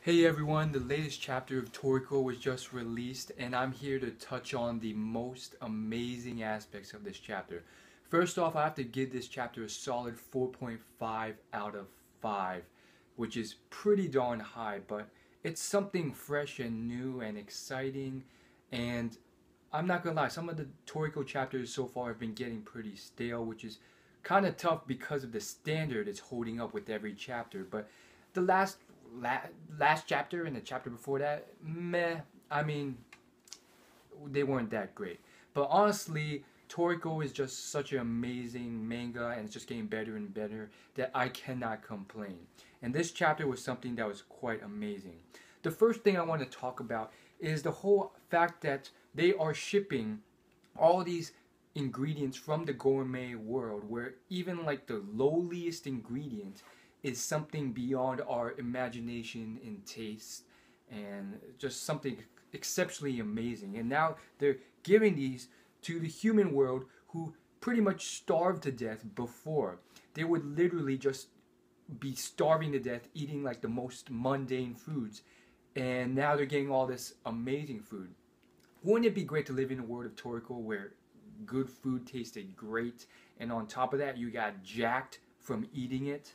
Hey everyone, the latest chapter of Toriko was just released and I'm here to touch on the most amazing aspects of this chapter. First off, I have to give this chapter a solid 4.5 out of 5, which is pretty darn high, but it's something fresh and new and exciting, and I'm not gonna lie, some of the Toriko chapters so far have been getting pretty stale, which is kind of tough because of the standard it's holding up with every chapter, but the la- last chapter and the chapter before that, meh. I mean, they weren't that great. But honestly, Toriko is just such an amazing manga, and it's just getting better and better that I cannot complain. And this chapter was something that was quite amazing. The first thing I want to talk about is the whole fact that they are shipping all these ingredients from the gourmet world, where even like the lowliest ingredient is something beyond our imagination and taste, and just something exceptionally amazing. And now they're giving these to the human world, who pretty much starved to death before. They would literally just be starving to death eating like the most mundane foods, and now they're getting all this amazing food. Wouldn't it be great to live in a world of Toriko where good food tasted great, and on top of that you got jacked from eating it?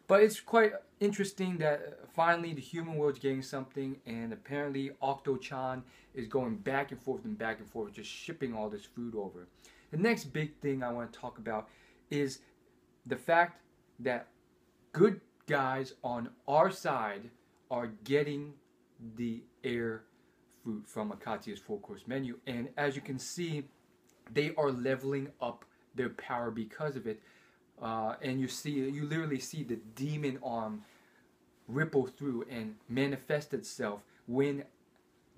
But it's quite interesting that finally the human world's getting something, and apparently Octo-chan is going back and forth, just shipping all this food over. The next big thing I want to talk about is the fact that good guys on our side are getting the air fruit from Akatsu's four-course menu, and as you can see, they are leveling up their power because of it. And you literally see the demon arm ripple through and manifest itself when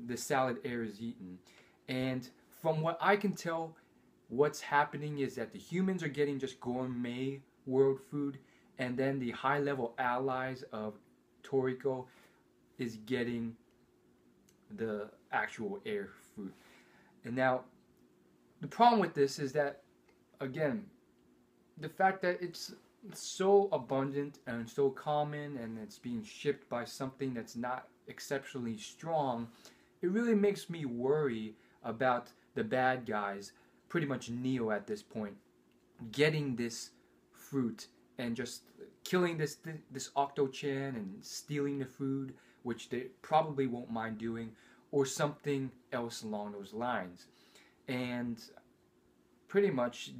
the salad air is eaten. And from what I can tell, what's happening is that the humans are getting just gourmet world food, and then the high level allies of Toriko is getting the actual air fruit. And now, the problem with this is that, again, the fact that it's so abundant and so common, and it's being shipped by something that's not exceptionally strong, it really makes me worry about the bad guys, pretty much Neo at this point, getting this fruit and just killing this Octo-chan and stealing the food, which they probably won't mind doing, or something else along those lines. And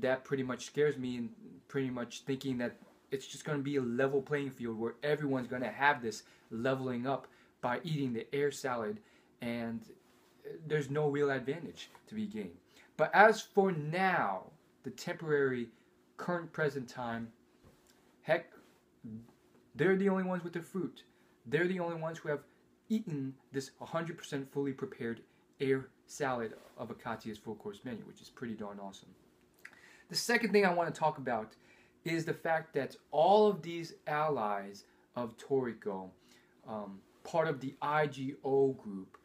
that pretty much scares me, and pretty much thinking that it's just going to be a level playing field where everyone's going to have this leveling up by eating the air salad, and there's no real advantage to be gained. But as for now, the temporary current present time, heck, they're the only ones with the fruit. They're the only ones who have eaten this 100% fully prepared air salad of Akatsu's full-course menu, which is pretty darn awesome. The second thing I want to talk about is the fact that all of these allies of Toriko, part of the IGO group,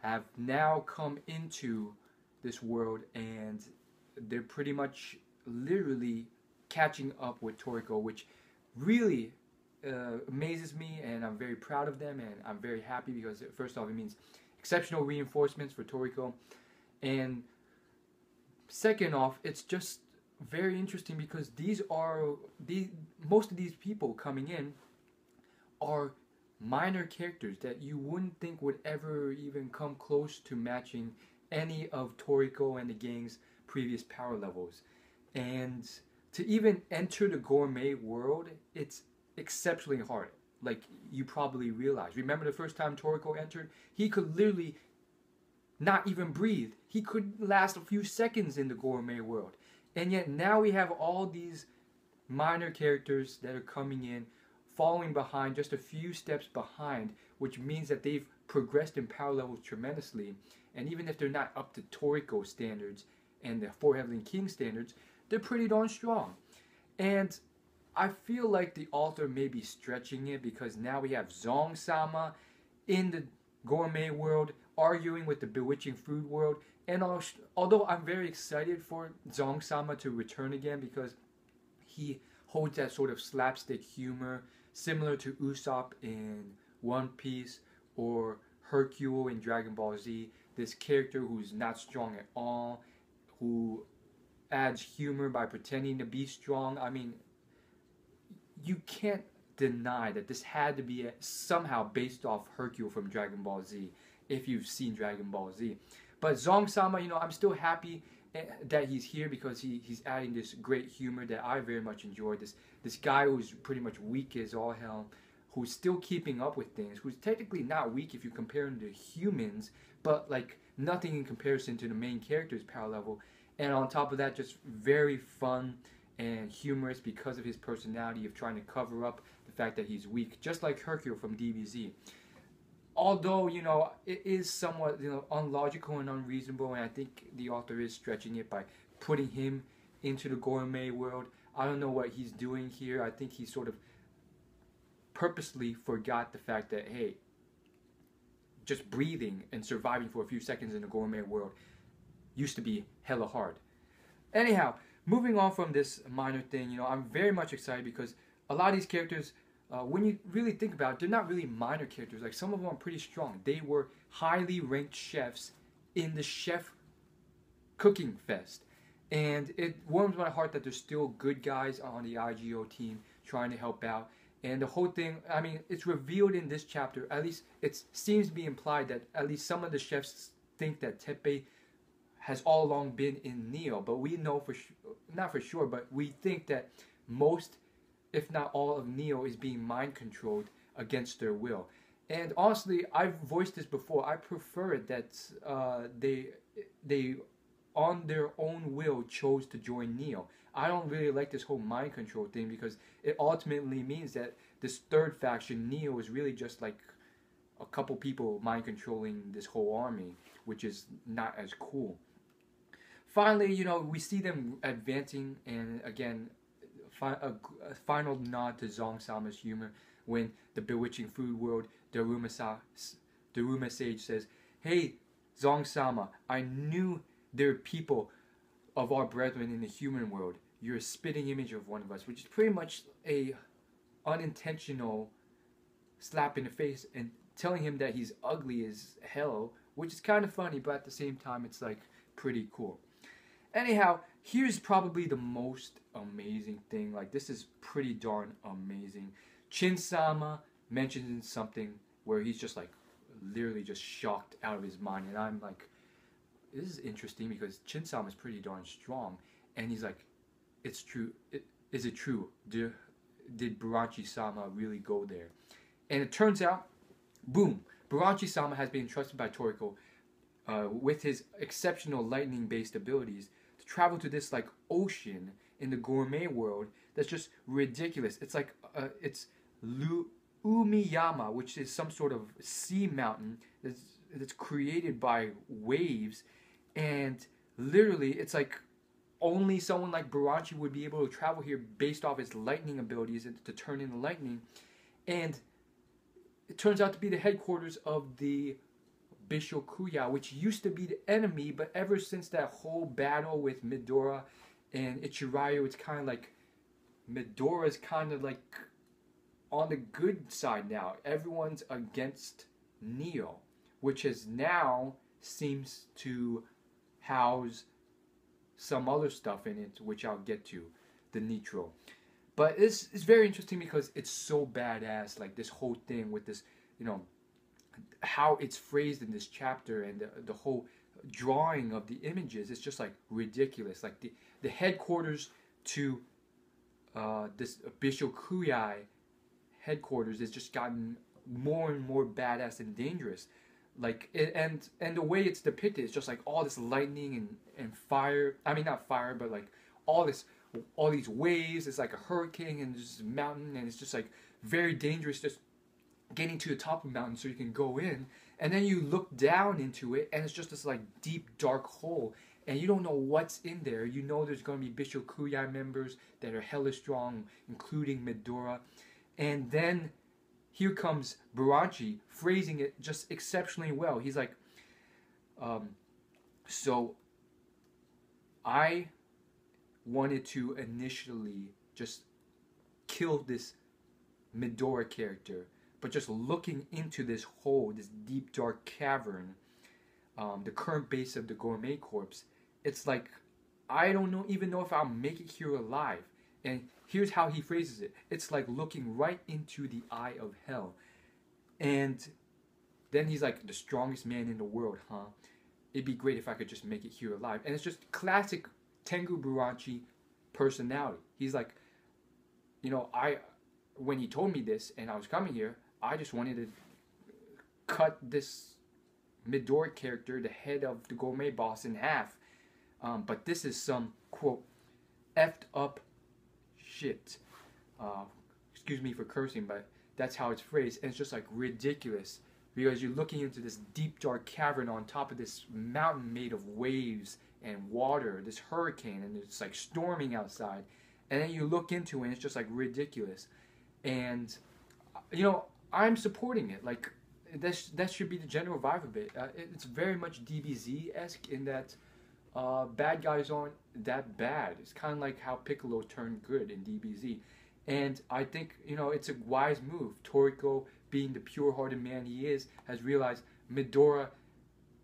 have now come into this world, and they're pretty much literally catching up with Toriko, which really amazes me, and I'm very proud of them, and I'm very happy because, first off, it means exceptional reinforcements for Toriko, and second off, it's just very interesting because most of these people coming in are minor characters that you wouldn't think would ever even come close to matching any of Toriko and the gang's previous power levels. And to even enter the gourmet world, it's exceptionally hard. Like you probably realize. Remember the first time Toriko entered? He could literally not even breathe. He could last a few seconds in the gourmet world. And yet now we have all these minor characters that are coming in, following behind, just a few steps behind, which means that they've progressed in power levels tremendously. And even if they're not up to Toriko standards and the Four Heavenly King standards, they're pretty darn strong. And I feel like the author may be stretching it, because now we have Zong-sama in the gourmet world arguing with the bewitching food world. And although I'm very excited for Zong-sama to return again, because he holds that sort of slapstick humor similar to Usopp in One Piece or Hercule in Dragon Ball Z. This character who's not strong at all, who adds humor by pretending to be strong. I mean, you can't deny that this had to be somehow based off Hercule from Dragon Ball Z, if you've seen Dragon Ball Z. But Zong-sama, I'm still happy that he's here because he's adding this great humor that I very much enjoyed. This guy who's pretty much weak as all hell, who's still keeping up with things, who's technically not weak if you compare him to humans, but like nothing in comparison to the main character's power level. And on top of that, just very fun and humorous because of his personality of trying to cover up the fact that he's weak, just like Hercule from DBZ. Although, it is somewhat, unlogical and unreasonable, and I think the author is stretching it by putting him into the gourmet world. I don't know what he's doing here. I think he sort of purposely forgot the fact that, hey, just breathing and surviving for a few seconds in the gourmet world used to be hella hard. Anyhow, moving on from this minor thing, I'm very much excited because a lot of these characters, when you really think about it, they're not really minor characters. Like, some of them are pretty strong. They were highly ranked chefs in the chef cooking fest. And it warms my heart that there's still good guys on the IGO team trying to help out. And the whole thing, I mean, it's revealed in this chapter, at least it seems to be implied that at least some of the chefs think that Teppei has all along been in Neo. But we know not for sure, but we think that most, if not all, of Neo is being mind controlled against their will. And honestly, I've voiced this before. I prefer it that they on their own will chose to join Neo. I don't really like this whole mind control thing because it ultimately means that this third faction, Neo, is really just like a couple people mind controlling this whole army, which is not as cool. Finally, we see them advancing, and again, a final nod to Zong-sama's humor when the bewitching food world, Daruma Sage says, "Hey, Zong-sama, I knew there are people of our brethren in the human world. You're a spitting image of one of us," which is pretty much a unintentional slap in the face and telling him that he's ugly as hell, which is kind of funny, but at the same time, it's like pretty cool. Anyhow, here's probably the most amazing thing. Like, this is pretty darn amazing. Chin-sama mentions something where he's just like literally just shocked out of his mind, and I'm like, this is interesting because Chin-sama is pretty darn strong, and he's like, it's true. Is it true? Did Barachi-sama really go there? And it turns out, boom, Barachi-sama has been entrusted by Toriko with his exceptional lightning-based abilities to travel to this like ocean in the gourmet world that's just ridiculous. It's like it's Umiyama, which is some sort of sea mountain that's created by waves, and literally it's like only someone like Barachi would be able to travel here based off his lightning abilities to turn into lightning. And it turns out to be the headquarters of the Bishokuya, which used to be the enemy, but ever since that whole battle with Midora and Ichirayu, it's kind of like Midora's kind of like on the good side now. Everyone's against Neo, which has now seems to house some other stuff in it, which I'll get to, the Nitro. But it's very interesting because it's so badass, like this whole thing with this, how it's phrased in this chapter, and the whole drawing of the images, it's just like ridiculous. Like the headquarters to this Bishokuya headquarters has just gotten more and more badass and dangerous. Like and the way it's depicted is just like all this lightning and fire. I mean, not fire, but like all these waves. It's like a hurricane and this mountain, and it's just like very dangerous. Just getting to the top of the mountain so you can go in, and then you look down into it, and it's just this like deep dark hole, and you don't know what's in there. You know there's going to be Bishokuya members that are hella strong, including Midora, and then here comes Barachi, phrasing it just exceptionally well. He's like, so I wanted to initially just kill this Midora character, but just looking into this hole, this deep dark cavern, the current base of the Gourmet Corps, it's like I don't know even know if I'll make it here alive. And here's how he phrases it: it's like looking right into the eye of hell. And then he's like, the strongest man in the world, huh? It'd be great if I could just make it here alive. And it's just classic Tengu Buranshi personality. He's like, when he told me this and I was coming here, I just wanted to cut this Midori character, the head of the Gourmet boss, in half. But this is some, quote, effed up shit. Excuse me for cursing, but that's how it's phrased. And it's just like ridiculous because you're looking into this deep dark cavern on top of this mountain made of waves and water, this hurricane, and it's like storming outside. And then you look into it and it's just like ridiculous. And, I'm supporting it. Like, that should be the general vibe of it. It's very much DBZ-esque in that bad guys aren't that bad. It's kind of like how Piccolo turned good in DBZ. And I think, it's a wise move. Toriko, being the pure-hearted man he is, has realized Midora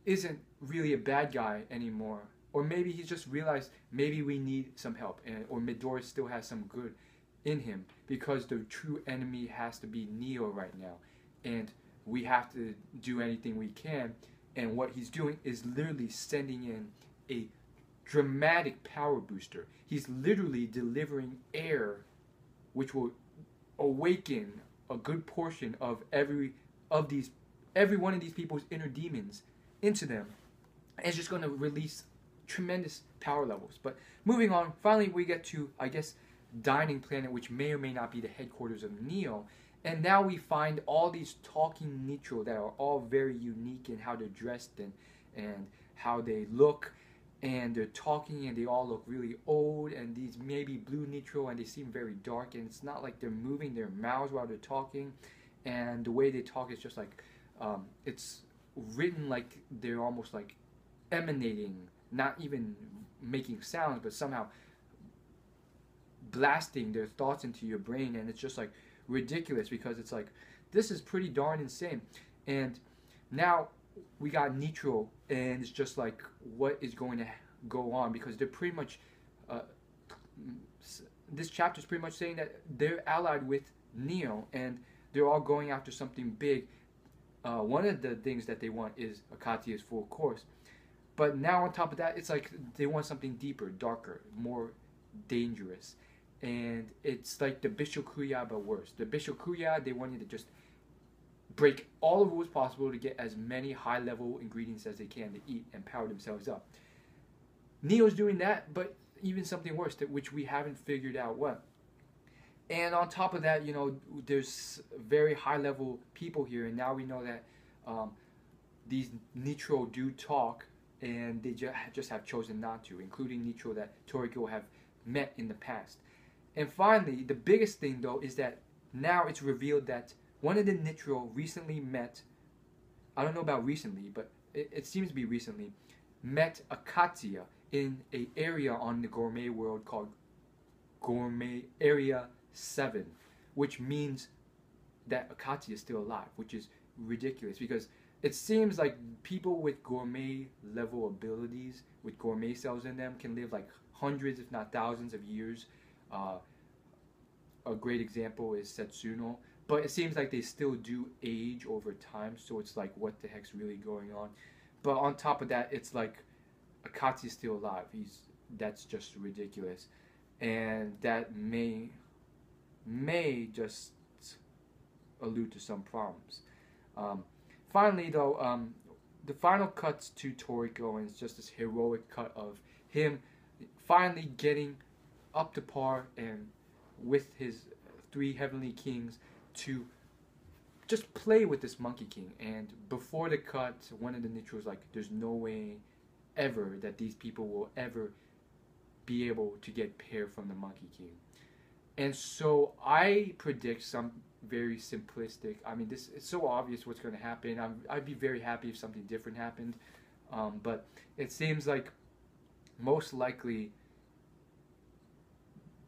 isn't really a bad guy anymore. Or maybe he's just realized maybe we need some help. Or Midora still has some good in him. Because the true enemy has to be Neo right now. And we have to do anything we can. And what he's doing is literally sending in a dramatic power booster. He's literally delivering air which will awaken a good portion of every one of these people's inner demons into them. And it's just going to release tremendous power levels. But moving on, finally we get to, I guess, Dining Planet, which may or may not be the headquarters of Neo. And now we find all these talking Nitro that are all very unique in how they're dressed and how they look. And they're talking and they all look really old, and these maybe blue Nitro, and they seem very dark, and it's not like they're moving their mouths while they're talking, and the way they talk is just like, it's written like they're almost like emanating, not even making sounds, but somehow blasting their thoughts into your brain, and it's just like ridiculous because it's like, this is pretty darn insane. And now we got Nitro, and it's just like, what is going to go on? Because they're pretty much, this chapter is pretty much saying that they're allied with Neo, and they're all going after something big. One of the things that they want is Akatia's full course. But now on top of that, it's like they want something deeper, darker, more dangerous. And it's like the Bishokuya, but worse. The Bishokuya, they wanted to just break all the rules possible to get as many high-level ingredients as they can to eat and power themselves up. Neo's doing that, but even something worse, which we haven't figured out what. And on top of that, there's very high-level people here, and now we know that these Nitro do talk, and they just have chosen not to, including Nitro that Toriko have met in the past. And finally, the biggest thing, though, is that now it's revealed that one of the Nitro recently met, I don't know about recently, but it seems to be recently, met Akatia in an area on the Gourmet world called Gourmet Area 7, which means that Akatia is still alive, which is ridiculous because it seems like people with Gourmet level abilities, with Gourmet cells in them, can live like hundreds, if not thousands of years. A great example is Setsuno. But it seems like they still do age over time, so it's like, what the heck's really going on? But on top of that, it's like, Akati's still alive. That's just ridiculous. And that may just allude to some problems. Finally, though, the final cuts to Toriko, and it's just this heroic cut of him finally getting up to par and with his 3 heavenly kings to just play with this Monkey King. And before the cut, one of the Nitros was like, there's no way ever that these people will ever be able to get pair from the Monkey King. And so I predict some very simplistic, it's so obvious what's going to happen. I'd be very happy if something different happened, but it seems like most likely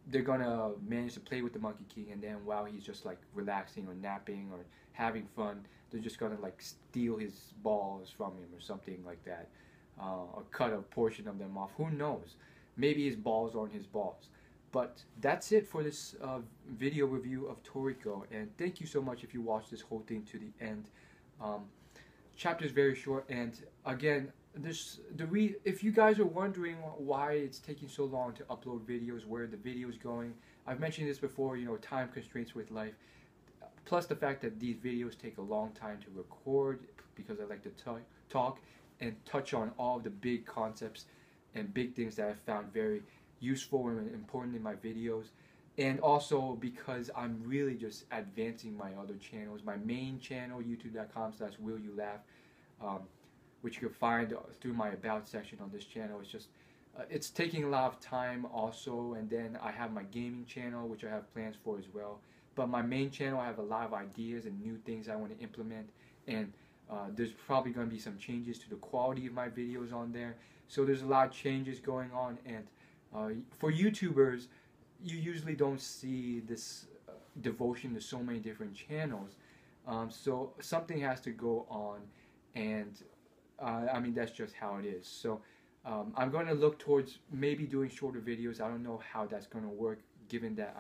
they're gonna manage to play with the Monkey King, and then while he's just like relaxing or napping or having fun. They're just gonna like steal his balls from him or something like that, or cut a portion of them off. Who knows? Maybe his balls aren't his balls. But that's it for this video review of Toriko, and thank you so much if you watched this whole thing to the end. Chapter is very short, and again, if you guys are wondering why it's taking so long to upload videos, where the video is going, I've mentioned this before. You know, time constraints with life, plus the fact that these videos take a long time to record because I like to talk and touch on all of the big concepts and big things that I found very useful and important in my videos, and also because I'm really just advancing my other channels. My main channel, youtube.com/willyouLaugh, which you can find through my about section on this channel. It's just it's taking a lot of time also, and then I have my gaming channel, which I have plans for as well. But my main channel, I have a lot of ideas and new things I want to implement, and there's probably going to be some changes to the quality of my videos on there. So there's a lot of changes going on, and for YouTubers, you usually don't see this devotion to so many different channels. So something has to go on, and I mean, that's just how it is. So I'm going to look towards maybe doing shorter videos. I don't know how that's going to work, given that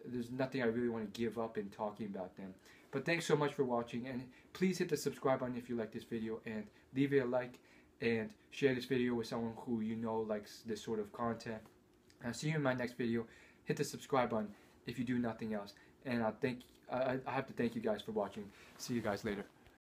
there's nothing I really want to give up in talking about them. But thanks so much for watching, and please hit the subscribe button if you like this video, and leave it a like, and share this video with someone who you know likes this sort of content. I'll see you in my next video. Hit the subscribe button if you do nothing else, and I have to thank you guys for watching. See you guys later.